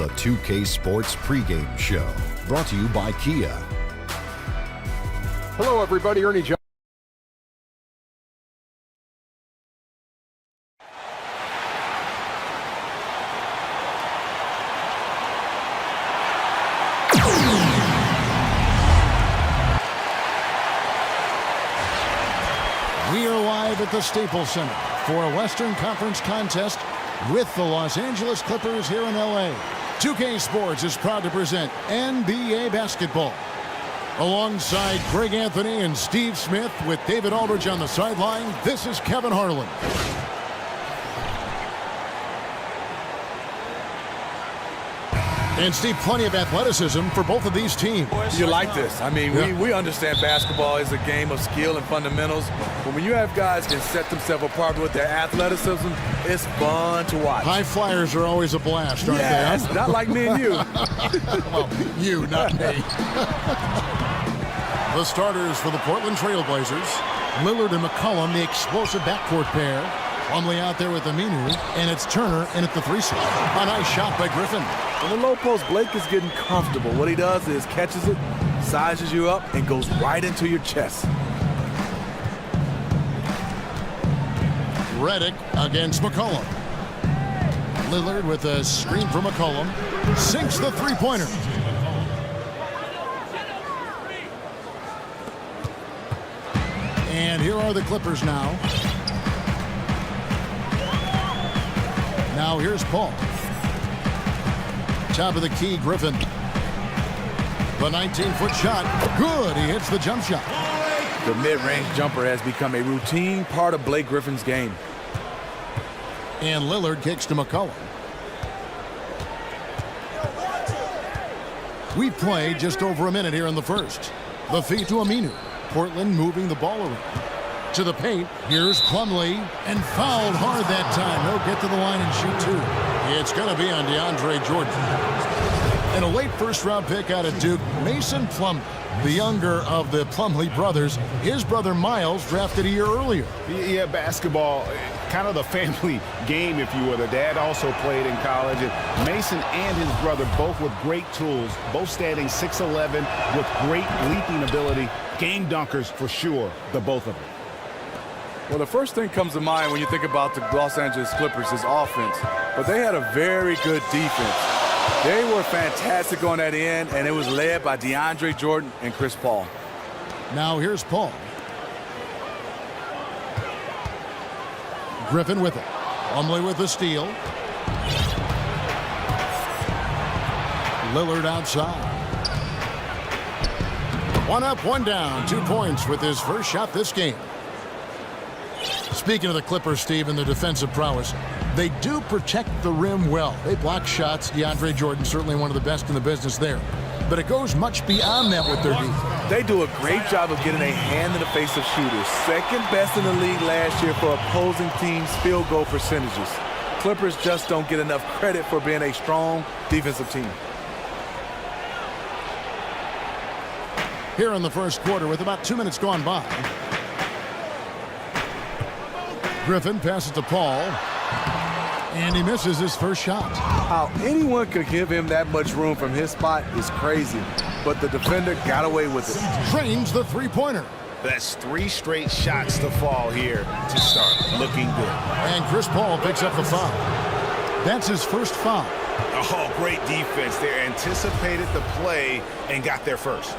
the 2K Sports pregame show, brought to you by Kia. Hello, everybody. Ernie Johnson. We are live at the Staples Center for a Western Conference contest with the Los Angeles Clippers here in LA. 2K Sports is proud to present NBA basketball. Alongside Greg Anthony and Steve Smith with David Aldridge on the sideline, this is Kevin Harlan. And Steve, plenty of athleticism for both of these teams. You like this. I mean, we understand basketball is a game of skill and fundamentals. But when you have guys can set themselves apart with their athleticism, it's fun to watch. High flyers are always a blast, aren't yes, they? Not like me and you. Well, you, not me. The starters for the Portland Trailblazers. Lillard and McCollum, the explosive backcourt pair. Plumlee out there with Aminu, and it's Turner in at the 3 slot. A nice shot by Griffin. In the low post, Blake is getting comfortable. What he does is catches it, sizes you up, and goes right into your chest. Redick against McCollum. Lillard with a screen for McCollum. Sinks the three-pointer. And here are the Clippers now. Now here's Paul. Top of the key, Griffin. The 19-foot shot. Good. He hits the jump shot. The mid-range jumper has become a routine part of Blake Griffin's game. And Lillard kicks to McCollum. We played just over a minute here in the first. The feed to Aminu. Portland moving the ball around. To the paint, here's Plumlee, and fouled hard that time. He'll get to the line and shoot two. It's going to be on DeAndre Jordan. And a late first-round pick out of Duke, Mason Plumlee, the younger of the Plumlee brothers. His brother Miles drafted a year earlier. Yeah, basketball, kind of the family game, if you will. The dad also played in college. And Mason and his brother, both with great tools, both standing 6'11", with great leaping ability. Game dunkers for sure, the both of them. Well, the first thing comes to mind when you think about the Los Angeles Clippers is offense. But they had a very good defense. They were fantastic on that end, and it was led by DeAndre Jordan and Chris Paul. Now here's Paul. Griffin with it. Plumlee with the steal. Lillard outside. One up, one down. 2 points with his first shot this game. Speaking of the Clippers, Steve, and their defensive prowess, they do protect the rim well. They block shots. DeAndre Jordan, certainly one of the best in the business there. But it goes much beyond that with their defense. They do a great job of getting a hand in the face of shooters. Second best in the league last year for opposing teams' field goal percentages. Clippers just don't get enough credit for being a strong defensive team. Here in the first quarter with about 2 minutes gone by. Griffin passes to Paul, and he misses his first shot. How anyone could give him that much room from his spot is crazy, but the defender got away with it. Trains the three-pointer. That's 3 straight shots to fall here to start. Looking good. And Chris Paul picks up the foul. That's his first foul. Oh, great defense. They anticipated the play and got there first.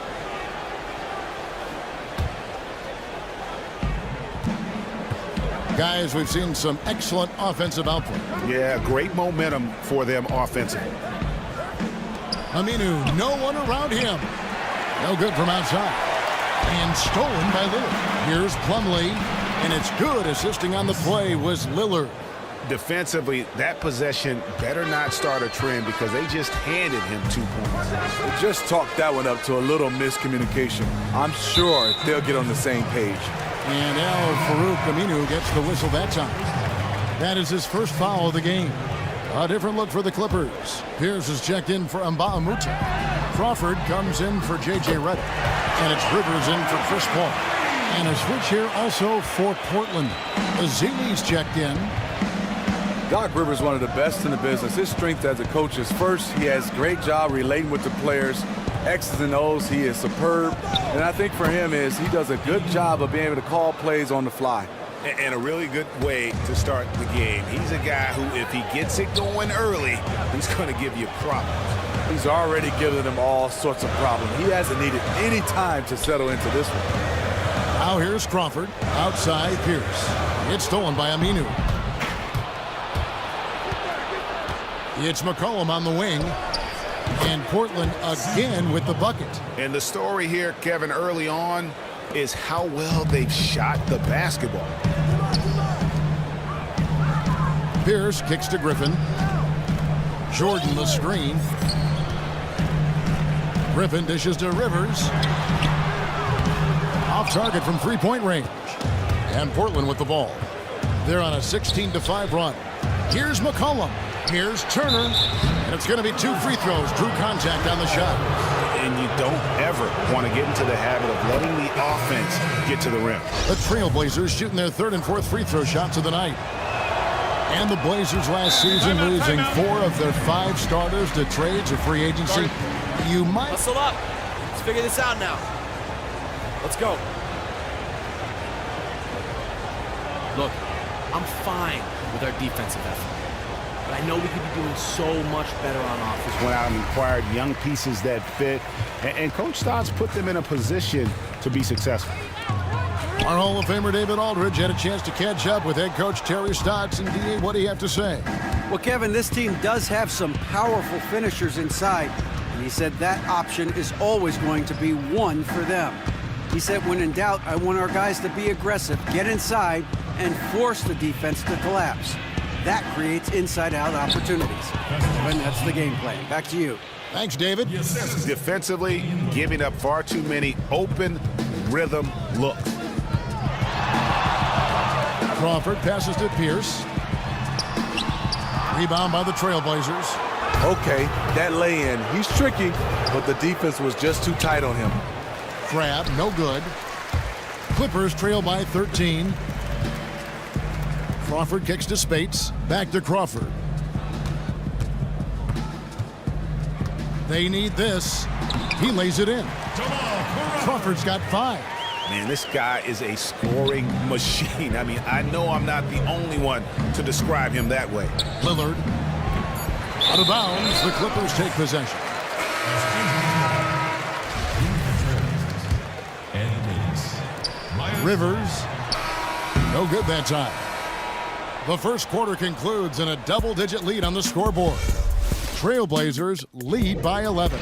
Guys, we've seen some excellent offensive output. Yeah, great momentum for them offensively. Aminu, no one around him. No good from outside. And stolen by Lillard. Here's Plumlee, and it's good. Assisting on the play was Lillard. Defensively, that possession better not start a trend because they just handed him 2 points. They just talked that one up to a little miscommunication. I'm sure they'll get on the same page. And Farouk Aminu gets the whistle that time. That is his first foul of the game. A different look for the Clippers. Pierce is checked in for Mbah-a-Moute. Crawford comes in for J.J. Redick. And it's Rivers in for Chris Paul. And a switch here also for Portland. Azili's checked in. Doc Rivers is one of the best in the business. His strength as a coach is first, he has a great job relating with the players. X's and O's, he is superb. And I think for him is he does a good job of being able to call plays on the fly. And a really good way to start the game. He's a guy who, if he gets it going early, he's going to give you problems. He's already given them all sorts of problems. He hasn't needed any time to settle into this one. Now here's Crawford. Outside Pierce. It's stolen by Aminu. It's McCollum on the wing. And Portland again with the bucket. And the story here, Kevin, early on is how well they've shot the basketball. Pierce kicks to Griffin. Jordan the screen. Griffin dishes to Rivers. Off target from three-point range. And Portland with the ball. They're on a 16-5 run. Here's McCollum. Here's Turner. And it's going to be 2 free throws. Drew contact on the shot. And you don't ever want to get into the habit of letting the offense get to the rim. The Trailblazers shooting their 3rd and 4th free throw shots of the night. And the Blazers last season losing 4 of their 5 starters to trades or free agency. You might... Hustle up. Let's figure this out now. Let's go. Look, I'm fine with our defensive effort. But I know we could be doing so much better on offense. Went out and acquired young pieces that fit. And Coach Stotts put them in a position to be successful. Our Hall of Famer David Aldridge had a chance to catch up with head coach Terry Stotts. And D.A., what do you have to say? Well, Kevin, this team does have some powerful finishers inside. And he said that option is always going to be one for them. He said, when in doubt, I want our guys to be aggressive, get inside, and force the defense to collapse. That creates inside-out opportunities. And that's the game plan. Back to you. Thanks, David. Defensively, giving up far too many open rhythm looks. Crawford passes to Pierce. Rebound by the Trailblazers. Okay, that lay-in, he's tricky, but the defense was just too tight on him. Grab, no good. Clippers trail by 13. Crawford kicks to Spates. Back to Crawford. They need this. He lays it in. Crawford's got 5. Man, this guy is a scoring machine. I mean, I know I'm not the only one to describe him that way. Lillard. Out of bounds. The Clippers take possession. Rivers. No good that time. The first quarter concludes in a double-digit lead on the scoreboard. Trailblazers lead by 11.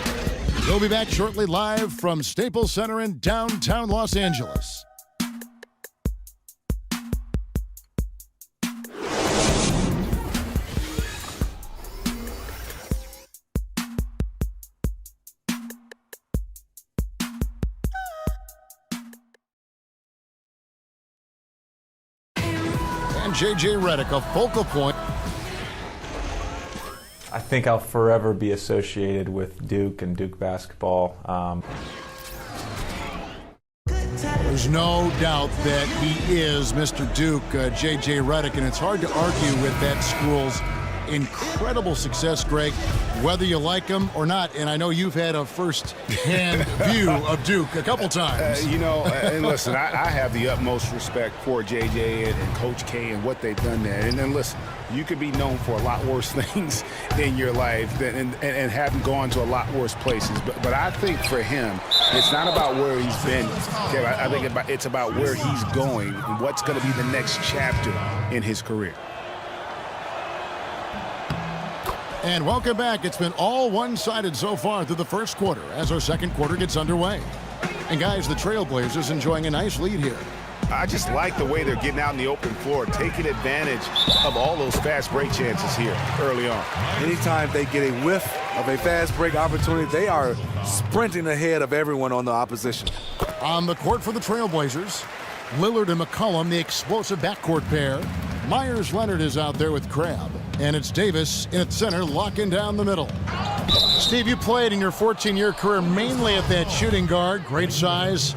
We'll be back shortly live from Staples Center in downtown Los Angeles. And J.J. Redick, a focal point. I think I'll forever be associated with Duke and Duke basketball. There's no doubt that he is Mr. Duke, J.J. Redick, and it's hard to argue with that school's incredible success, Greg, whether you like him or not. And I know you've had a first-hand view of Duke a couple times. And listen, I have the utmost respect for J.J. and Coach K and what they've done there. And then listen, you could be known for a lot worse things in your life and haven't gone to a lot worse places. But I think for him, it's not about where he's been. I think it's about where he's going and what's going to be the next chapter in his career. And welcome back. It's been all one-sided so far through the first quarter as our second quarter gets underway. And guys, the Trailblazers enjoying a nice lead here. I just like the way they're getting out in the open floor, taking advantage of all those fast break chances here early on. Anytime they get a whiff of a fast break opportunity, they are sprinting ahead of everyone on the opposition. On the court for the Trailblazers, Lillard and McCollum, the explosive backcourt pair. Myers-Leonard is out there with Crabbe. And it's Davis in at center, locking down the middle. Steve, you played in your 14-year career mainly at that shooting guard. Great size.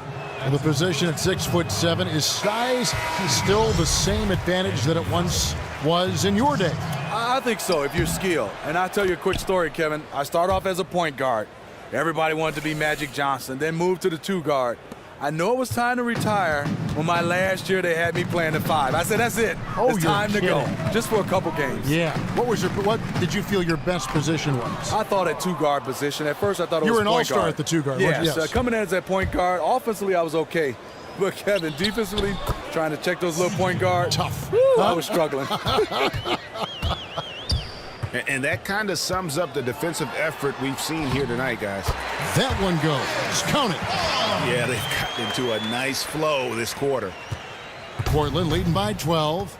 The position at 6'7". Is size still the same advantage that it once was in your day? I think so, if you're skilled. And I'll tell you a quick story, Kevin. I started off as a point guard. Everybody wanted to be Magic Johnson, then moved to the 2 guard. I know it was time to retire when my last year they had me playing at 5. I said, that's it. It's time to go. Just for a couple games. Yeah. What did you feel your best position was? I thought at 2 guard position. At first I thought it was point guard. You were an all-star at the 2 guard. Yes. Coming in as that point guard. Offensively I was okay. But Kevin, defensively, trying to check those little point guards. Tough. I was struggling. And that kind of sums up the defensive effort we've seen here tonight, guys. That one goes. Count it. Yeah, they've got into a nice flow this quarter. Portland leading by 12.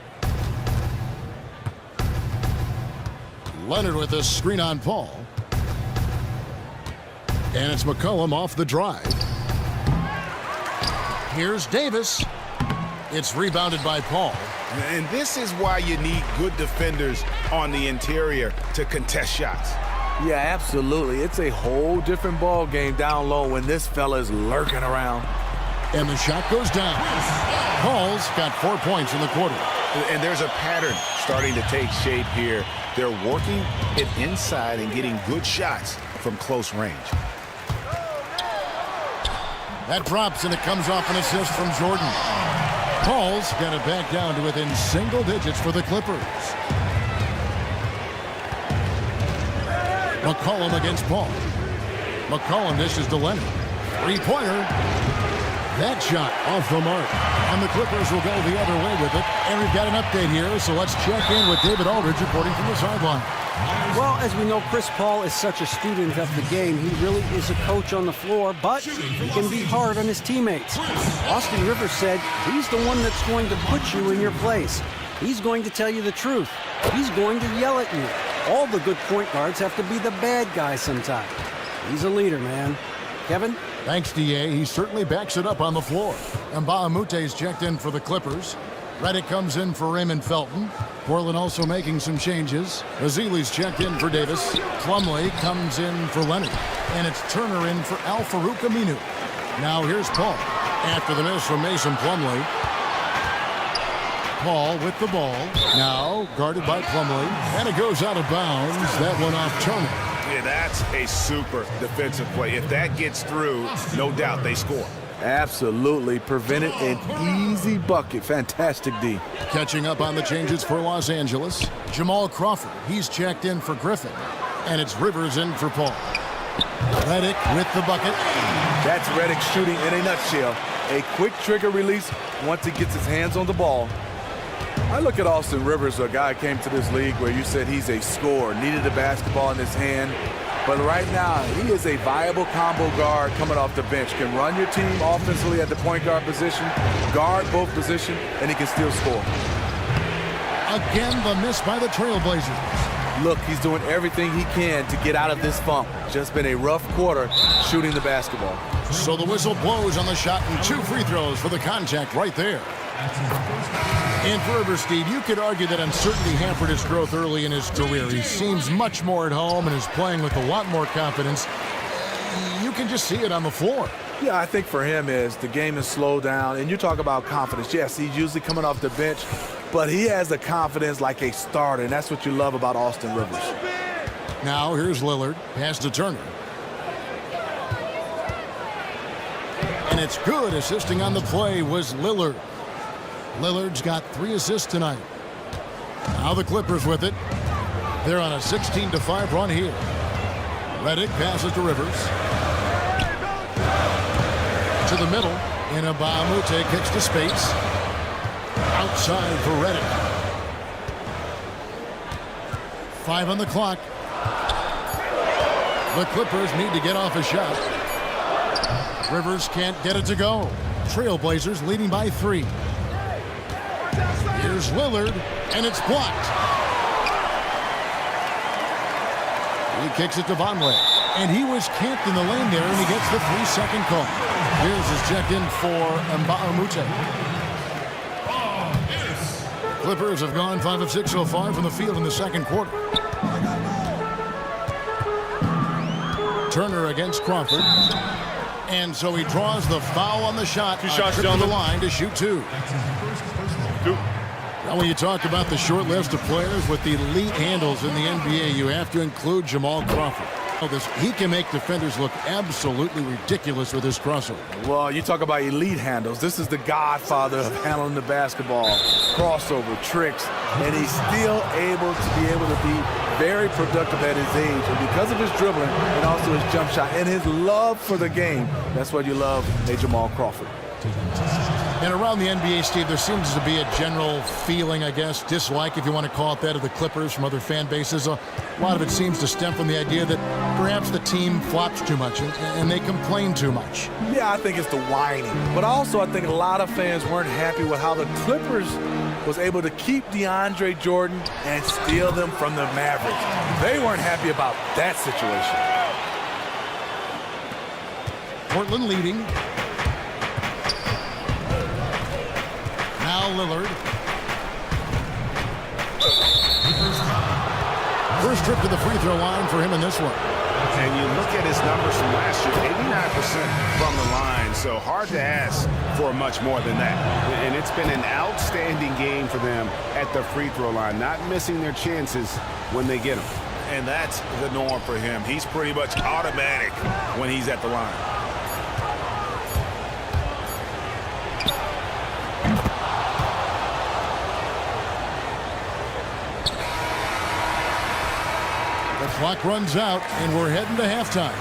Leonard with a screen on Paul. And it's McCollum off the drive. Here's Davis. It's rebounded by Paul. And this is why you need good defenders on the interior to contest shots. Yeah, absolutely. It's a whole different ball game down low when this fella's lurking around. And the shot goes down. Paul's got 4 points in the quarter. And there's a pattern starting to take shape here. They're working it inside and getting good shots from close range. That drops, and it comes off an assist from Jordan. Paul's got it back down to within single digits for the Clippers. McCollum against Paul. McCollum dishes to Leonard. Three-pointer. That shot off the mark. And the Clippers will go the other way with it. And we've got an update here, so let's check in with David Aldridge reporting from the sideline. Well, as we know, Chris Paul is such a student of the game. He really is a coach on the floor, but he can be hard on his teammates. Austin Rivers said he's the one that's going to put you in your place. He's going to tell you the truth. He's going to yell at you. All the good point guards have to be the bad guy sometime. He's a leader, man. Kevin? Thanks, D.A. He certainly backs it up on the floor. And Mbah-a-Moute's checked in for the Clippers. Redick comes in for Raymond Felton. Portland also making some changes. Azili's checked in for Davis. Plumlee comes in for Leonard. And it's Turner in for Al-Farouq Aminu. Now here's Paul. After the miss from Mason Plumlee. Paul with the ball. Now guarded by Plumlee. And it goes out of bounds. That one off Turner. Yeah, that's a super defensive play. If that gets through, no doubt they score. Absolutely. Prevented an easy bucket. Fantastic D. Catching up on the changes for Los Angeles. Jamal Crawford. He's checked in for Griffin. And it's Rivers in for Paul. Redick with the bucket. That's Redick shooting in a nutshell. A quick trigger release once he gets his hands on the ball. I look at Austin Rivers, a guy who came to this league where you said he's a scorer, needed the basketball in his hand. But right now, he is a viable combo guard coming off the bench. Can run your team offensively at the point guard position, guard both positions, and he can still score. Again, the miss by the Trailblazers. Look, he's doing everything he can to get out of this funk. Just been a rough quarter shooting the basketball. So the whistle blows on the shot and 2 free throws for the contact right there. And for Rivers, Steve, you could argue that uncertainty hampered his growth early in his career. He seems much more at home and is playing with a lot more confidence. You can just see it on the floor. Yeah, I think for him is the game is slowed down. And you talk about confidence. Yes, he's usually coming off the bench, but he has the confidence like a starter, and that's what you love about Austin Rivers. Now here's Lillard. Pass to Turner. And it's good. Assisting on the play was Lillard. Lillard's got 3 assists tonight. Now the Clippers with it. They're on a 16-5 run here. Redick passes to Rivers. To the middle. And Mbah-a-Moute kicks to space. Outside for Redick. 5 on the clock. The Clippers need to get off a shot. Rivers can't get it to go. Trailblazers leading by 3. Here's Lillard, and it's blocked. He kicks it to Vonleh, and he was camped in the lane there, and he gets the 3-second call. Here's his checked in for Mbah-a-Moute. Clippers have gone 5 of 6 so far from the field in the second quarter. Turner against Crawford. And so he draws the foul on the shot. 2 shots, to the line to shoot 2. Now, when you talk about the short list of players with elite handles in the NBA, you have to include Jamal Crawford. He can make defenders look absolutely ridiculous with his crossover. Well, you talk about elite handles. This is the godfather of handling the basketball, crossover, tricks, and he's still able to be very productive at his age. And because of his dribbling and also his jump shot and his love for the game, that's what you love in Jamal Crawford. And around the NBA, Steve, there seems to be a general feeling, I guess, dislike, if you want to call it that, of the Clippers from other fan bases. A lot of it seems to stem from the idea that perhaps the team flops too much and they complain too much. Yeah, I think it's the whining. But also, I think a lot of fans weren't happy with how the Clippers was able to keep DeAndre Jordan and steal them from the Mavericks. They weren't happy about that situation. Portland leading. Now Lillard. First trip to the free throw line for him in this one. And you look at his numbers from last year, 89% from the line, so hard to ask for much more than that. And it's been an outstanding game for them at the free throw line, not missing their chances when they get them. And that's the norm for him. He's pretty much automatic when he's at the line. Clock runs out, and we're heading to halftime.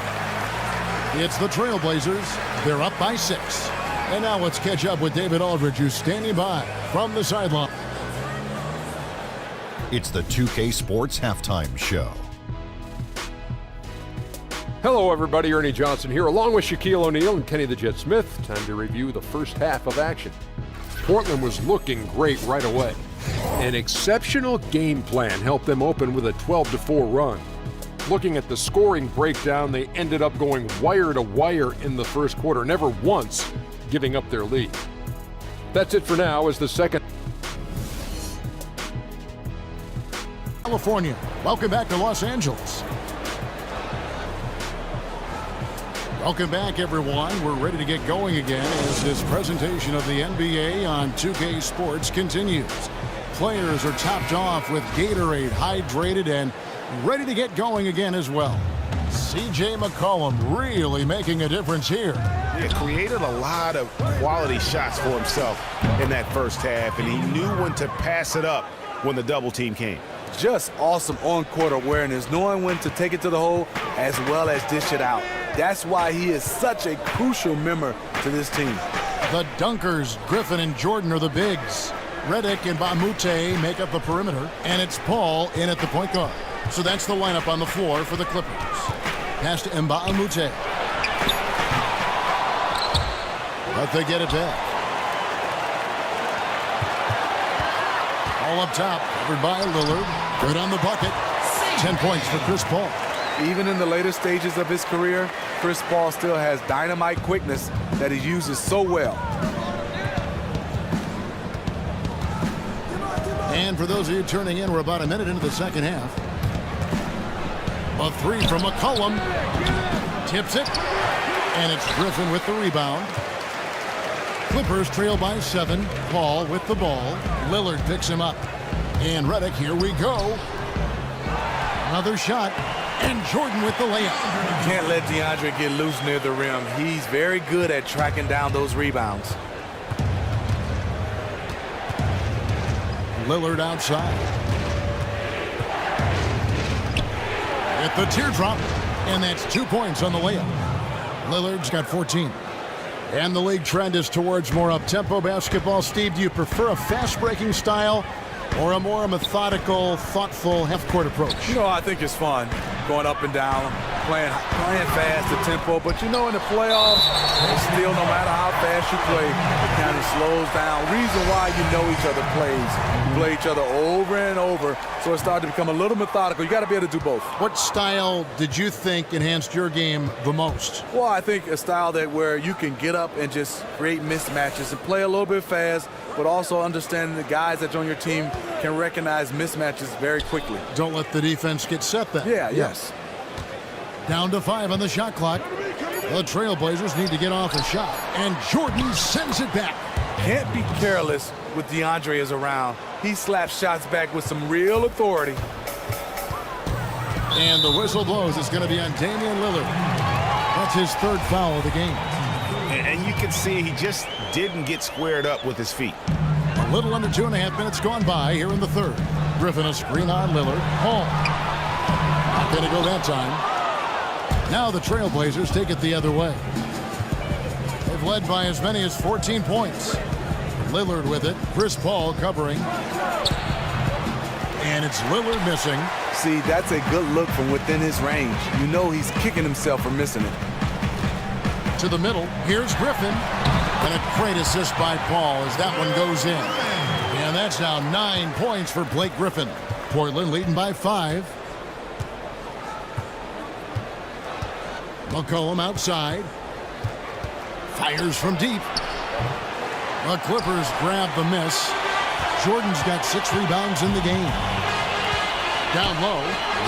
It's the Trailblazers. They're up by 6. And now let's catch up with David Aldridge, who's standing by from the sideline. It's the 2K Sports Halftime Show. Hello, everybody. Ernie Johnson here, along with Shaquille O'Neal and Kenny the Jet Smith. Time to review the first half of action. Portland was looking great right away. An exceptional game plan helped them open with a 12-4 run. Looking at the scoring breakdown, they ended up going wire to wire in the first quarter, never once giving up their lead. That's it for now as the second. California, welcome back to Los Angeles. Welcome back, everyone. We're ready to get going again as this presentation of the NBA on 2K Sports continues. Players are topped off with Gatorade, hydrated, and ready to get going again as well. C.J. McCollum really making a difference here. He created a lot of quality shots for himself in that first half, and he knew when to pass it up when the double team came. Just awesome on-court awareness, knowing when to take it to the hole as well as dish it out. That's why he is such a crucial member to this team. The Dunkers, Griffin and Jordan, are the bigs. Redick and Bamute make up the perimeter, and it's Paul in at the point guard. So that's the lineup on the floor for the Clippers. Pass to Mbamute. But they get it back. All up top, covered by Lillard. Good on the bucket. 10 points for Chris Paul. Even in the later stages of his career, Chris Paul still has dynamite quickness that he uses so well. And for those of you turning in, we're about a minute into the second half. A three from McCollum. Tips it. And it's Griffin with the rebound. Clippers trail by 7. Paul with the ball. Lillard picks him up. And Redick, here we go. Another shot. And Jordan with the layup. You can't let DeAndre get loose near the rim. He's very good at tracking down those rebounds. Lillard outside. At the teardrop, and that's 2 points on the layup. Lillard's got 14. And the league trend is towards more up-tempo basketball. Steve, do you prefer a fast-breaking style or a more methodical, thoughtful half-court approach? You know, I think it's fun going up and down, playing fast, the tempo. But you know, in the playoffs, it's still, no matter how fast you play, it kind of slows down. Reason why you know each other plays. You play each other over and over, so it started to become a little methodical. You got to be able to do both. What style did you think enhanced your game the most? Well, I think a style that where you can get up and just create mismatches and play a little bit fast, but also understanding the guys that are on your team can recognize mismatches very quickly. Don't let the defense get set then. Yeah, yes. Down to 5 on the shot clock. The Trailblazers need to get off a shot. And Jordan sends it back. Can't be careless with DeAndre is around. He slaps shots back with some real authority. And the whistle blows. It's going to be on Damian Lillard. That's his third foul of the game. And you can see he just didn't get squared up with his feet. A little under 2.5 minutes gone by here in the third. Griffin a screen on Lillard. Hall. Not going to go that time. Now the Trailblazers take it the other way. They've led by as many as 14 points. Lillard with it. Chris Paul covering. And it's Lillard missing. See, that's a good look from within his range. You know he's kicking himself for missing it. To the middle. Here's Griffin. And a great assist by Paul as that one goes in. And that's now 9 points for Blake Griffin. Portland leading by 5. McCollum outside. Fires from deep. The Clippers grab the miss. Jordan's got 6 rebounds in the game. Down low,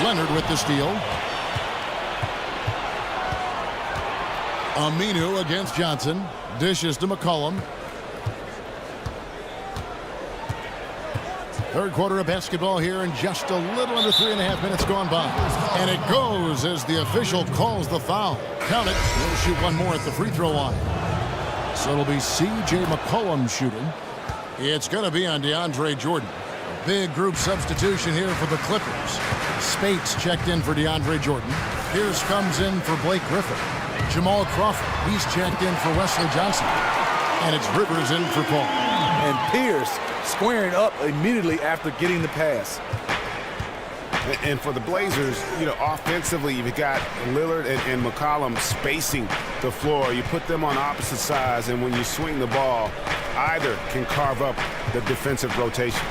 Leonard with the steal. Aminu against Johnson. Dishes to McCollum. Third quarter of basketball here, and just a little under 3.5 minutes gone by. And it goes as the official calls the foul. Count it. He'll shoot one more at the free throw line. So it'll be C.J. McCollum shooting. It's going to be on DeAndre Jordan. Big group substitution here for the Clippers. Spates checked in for DeAndre Jordan. Pierce comes in for Blake Griffin. Jamal Crawford, he's checked in for Wesley Johnson. And it's Rivers in for Paul. And Pierce squaring up immediately after getting the pass. And for the Blazers, you know, offensively, you've got Lillard and McCollum spacing the floor. You put them on opposite sides, and when you swing the ball, either can carve up the defensive rotation.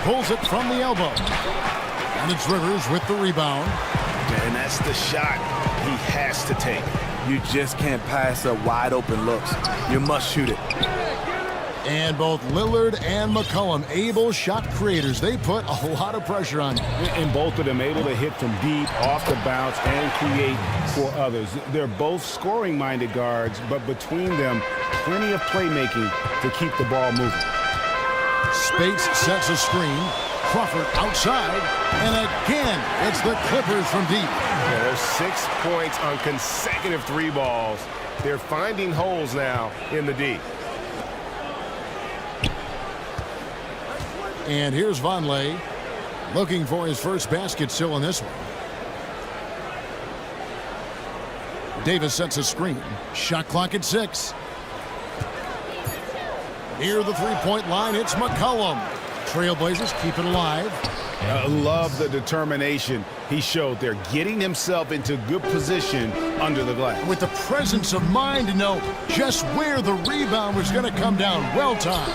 Pulls it from the elbow. And it's Rivers with the rebound. And that's the shot he has to take. You just can't pass up wide open looks. You must shoot it. And both Lillard and McCollum, able shot creators. They put a lot of pressure on you. And both of them able to hit from deep, off the bounce, and create for others. They're both scoring-minded guards, but between them, plenty of playmaking to keep the ball moving. Spates sets a screen. Crawford outside. And again, it's the Clippers from deep. Yeah, there's 6 points on consecutive 3 balls. They're finding holes now in the D. And here's Vonleh looking for his first basket still in this one. Davis sets a screen. Shot clock at 6. Near the three-point line, it's McCollum. Trailblazers keep it alive. I love the determination he showed there, getting himself into good position under the glass. With the presence of mind to know just where the rebound was going to come down. Well timed.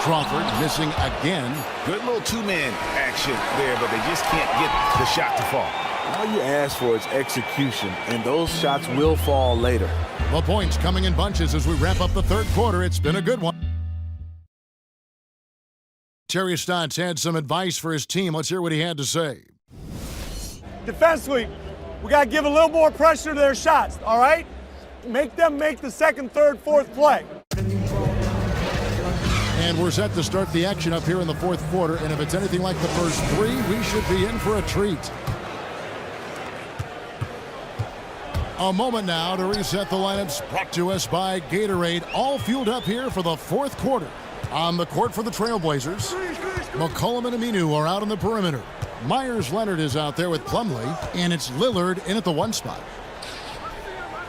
Crawford missing again. Good little two-man action there, but they just can't get the shot to fall. All you ask for is execution, and those shots will fall later. The points coming in bunches as we wrap up the third quarter. It's been a good one. Terry Stotts had some advice for his team. Let's hear what he had to say. Defensively, we got to give a little more pressure to their shots, all right? Make them make the second, third, fourth play. And we're set to start the action up here in the fourth quarter. And if it's anything like the first 3, we should be in for a treat. A moment now to reset the lineups, brought to us by Gatorade. All fueled up here for the fourth quarter. On the court for the Trailblazers, McCollum and Aminu are out on the perimeter. Myers Leonard is out there with Plumlee, and it's Lillard in at the 1 spot.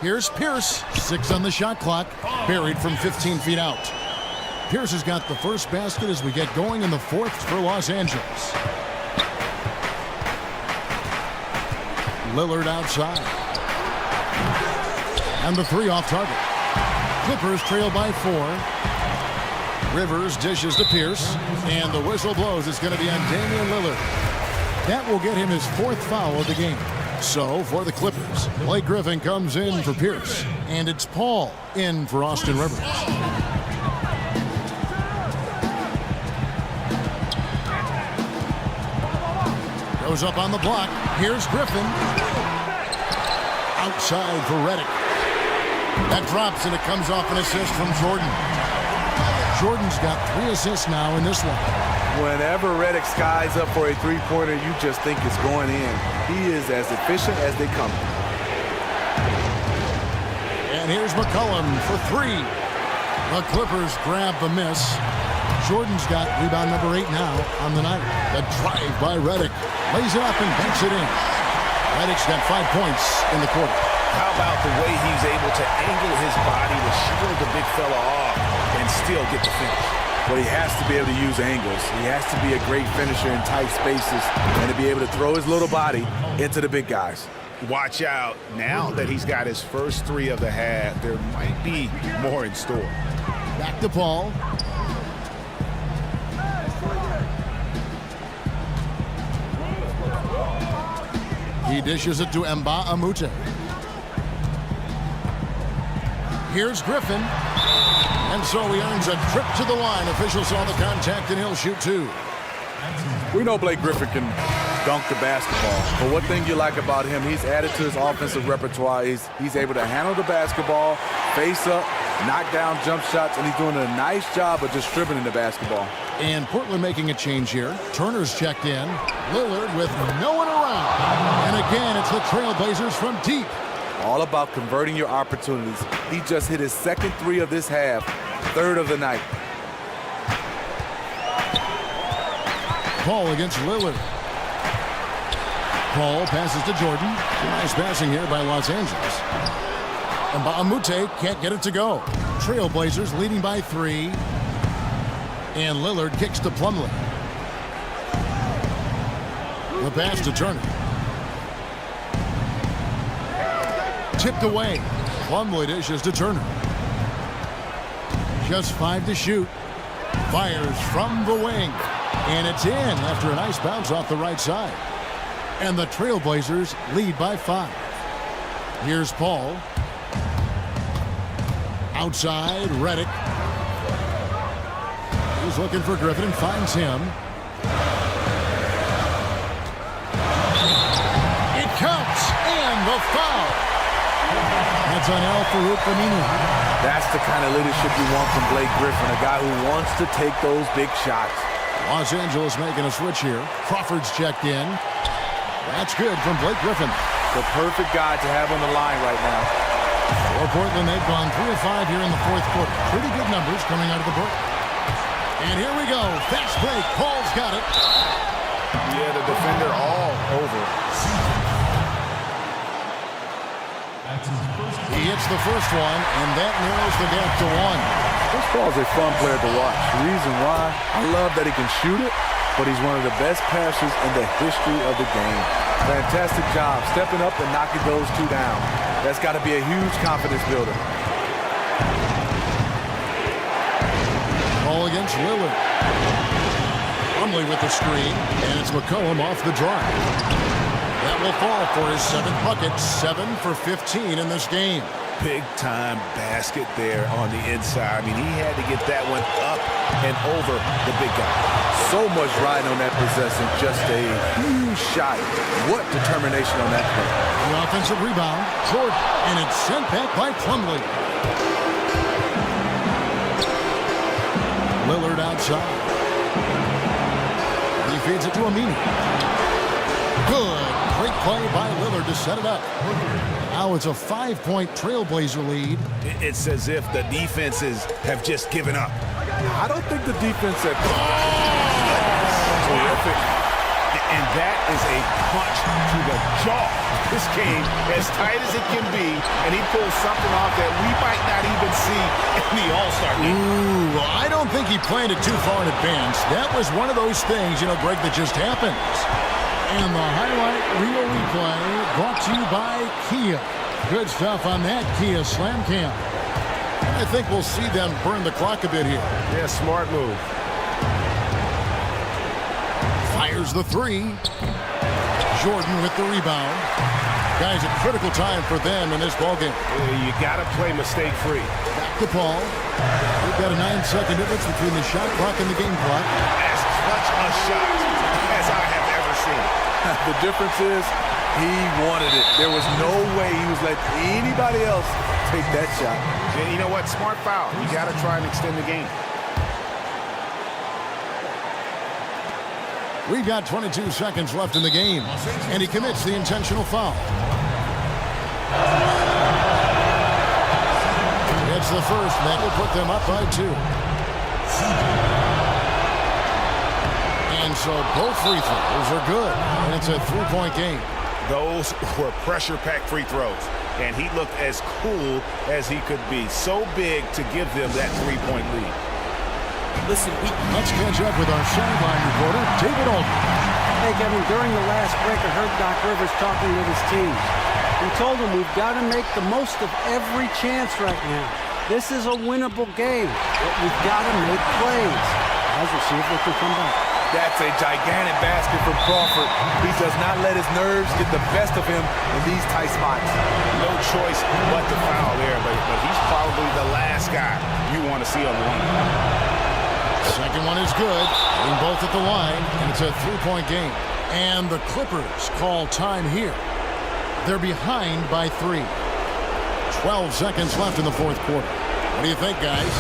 Here's Pierce, 6 on the shot clock, buried from 15 feet out. Pierce has got the first basket as we get going in the fourth for Los Angeles. Lillard outside. And the 3 off target. Clippers trail by 4. Rivers dishes to Pierce, and the whistle blows. It's going to be on Damian Lillard. That will get him his 4th foul of the game. So, for the Clippers, Blake Griffin comes in for Pierce, and it's Paul in for Austin Rivers. Goes up on the block. Here's Griffin. Outside for Redick. That drops, and it comes off an assist from Jordan. Jordan's got 3 assists now in this one. Whenever Redick skies up for a three-pointer, you just think it's going in. He is as efficient as they come. And here's McCollum for 3. The Clippers grab the miss. Jordan's got rebound number 8 now on the night. The drive by Redick. Lays it up and banks it in. Redick's got 5 points in the quarter. How about the way he's able to angle his body to shield the big fella off and still get the finish? Well, he has to be able to use angles. He has to be a great finisher in tight spaces and to be able to throw his little body into the big guys. Watch out. Now that he's got his first 3 of the half, there might be more in store. Back to Paul. He dishes it to Mba Amute. Here's Griffin. And so he earns a trip to the line. Officials saw the contact, and he'll shoot 2. We know Blake Griffin can dunk the basketball. But one thing you like about him, he's added to his offensive repertoire. He's able to handle the basketball, face up, knock down jump shots, and he's doing a nice job of distributing the basketball. And Portland making a change here. Turner's checked in. Lillard with no one around. And again, it's the Trailblazers from deep. All about converting your opportunities. He just hit his second 3 of this half, 3rd of the night. Paul against Lillard. Paul passes to Jordan. Nice passing here by Los Angeles. And Amute can't get it to go. Trailblazers leading by 3. And Lillard kicks to Plumlee. The pass to Turner. Tipped away. Plumlee dishes to Turner. Just 5 to shoot. Fires from the wing. And it's in after a nice bounce off the right side. And the Trailblazers lead by 5. Here's Paul. Outside, Redick. He's looking for Griffin and finds him. It counts, and the foul. That's on Al-Farouq Aminu. That's the kind of leadership you want from Blake Griffin, a guy who wants to take those big shots. Los Angeles making a switch here. Crawford's checked in. That's good from Blake Griffin. The perfect guy to have on the line right now. For Portland, they've gone 3 of 5 here in the 4th quarter. Pretty good numbers coming out of the break. And here we go. Fast break. Paul's got it. Yeah, the defender all over. He hits the first one, and that narrows the gap to 1. This Paul's a fun player to watch. The reason why, I love that he can shoot it, but he's one of the best passers in the history of the game. Fantastic job stepping up and knocking those 2 down. That's got to be a huge confidence builder. Ball against Lillard. Plumlee with the screen, and it's McCollum off the drive. That will fall for his 7th bucket, 7 for 15 in this game. Big-time basket there on the inside. I mean, he had to get that one up and over the big guy. So much riding on that possession, just a huge shot. What determination on that play. The offensive rebound, Jordan, and it's sent back by Plumlee. Lillard outside. He feeds it to Aminu. Good. Great play by Lillard to set it up. Now it's a 5-point Trailblazer lead. It's as if the defenses have just given up. I don't think the defense had... Terrific. And that is a punch to the jaw. This game, as tight as it can be, and he pulls something off that we might not even see in the All-Star game. Ooh, I don't think he planned it too far in advance. That was one of those things, Greg, that just happens. And the highlight reel replay brought to you by Kia. Good stuff on that Kia Slam Cam. I think we'll see them burn the clock a bit here. Yeah, smart move. Fires the 3. Jordan with the rebound. Guys, a critical time for them in this ballgame. You got to play mistake-free. Back to Paul. We've got a 9-second difference between the shot clock and the game clock. As clutch a shot as I have ever seen. The difference is He wanted it. There was no way he was letting anybody else take that shot. And you know what? Smart foul. You got to try and extend the game. We've got 22 seconds left in the game, and he commits the intentional foul. It's the first that will put them up by 2. And so both free throws are good, and it's a 3-point game. Those were pressure-packed free throws, and he looked as cool as he could be. So big to give them that 3-point lead. Listen, Let's catch up with our sideline reporter, David Aldridge. Hey, Kevin, during the last break, I heard Doc Rivers talking with his team. He told them we've got to make the most of every chance right now. This is a winnable game, but we've got to make plays. Guys, we'll see if we can come back. That's a gigantic basket from Crawford. He does not let his nerves get the best of him in these tight spots. No choice but to foul there, but he's probably the last guy you want to see on the line. Second one is good, getting both at the line, and it's a 3-point game. And the Clippers call time here. They're behind by 3. 12 seconds left in the fourth quarter. What do you think, guys?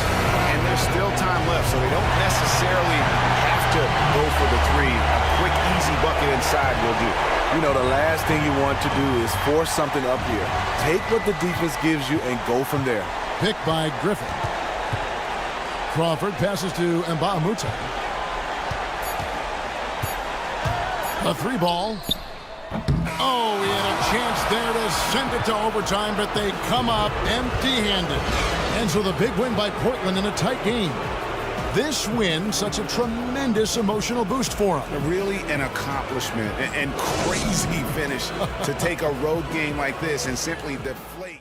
And there's still time left, so they don't necessarily have to go for the 3. A quick, easy bucket inside will do. You know, the last thing you want to do is force something up here. Take what the defense gives you and go from there. Picked by Griffin. Crawford passes to Mbamute. A 3-ball. Oh, he had a chance there to send it to overtime, but they come up empty-handed. And so the big win by Portland in a tight game. This win, such a tremendous emotional boost for them. Really an accomplishment and crazy finish to take a road game like this and simply deflate.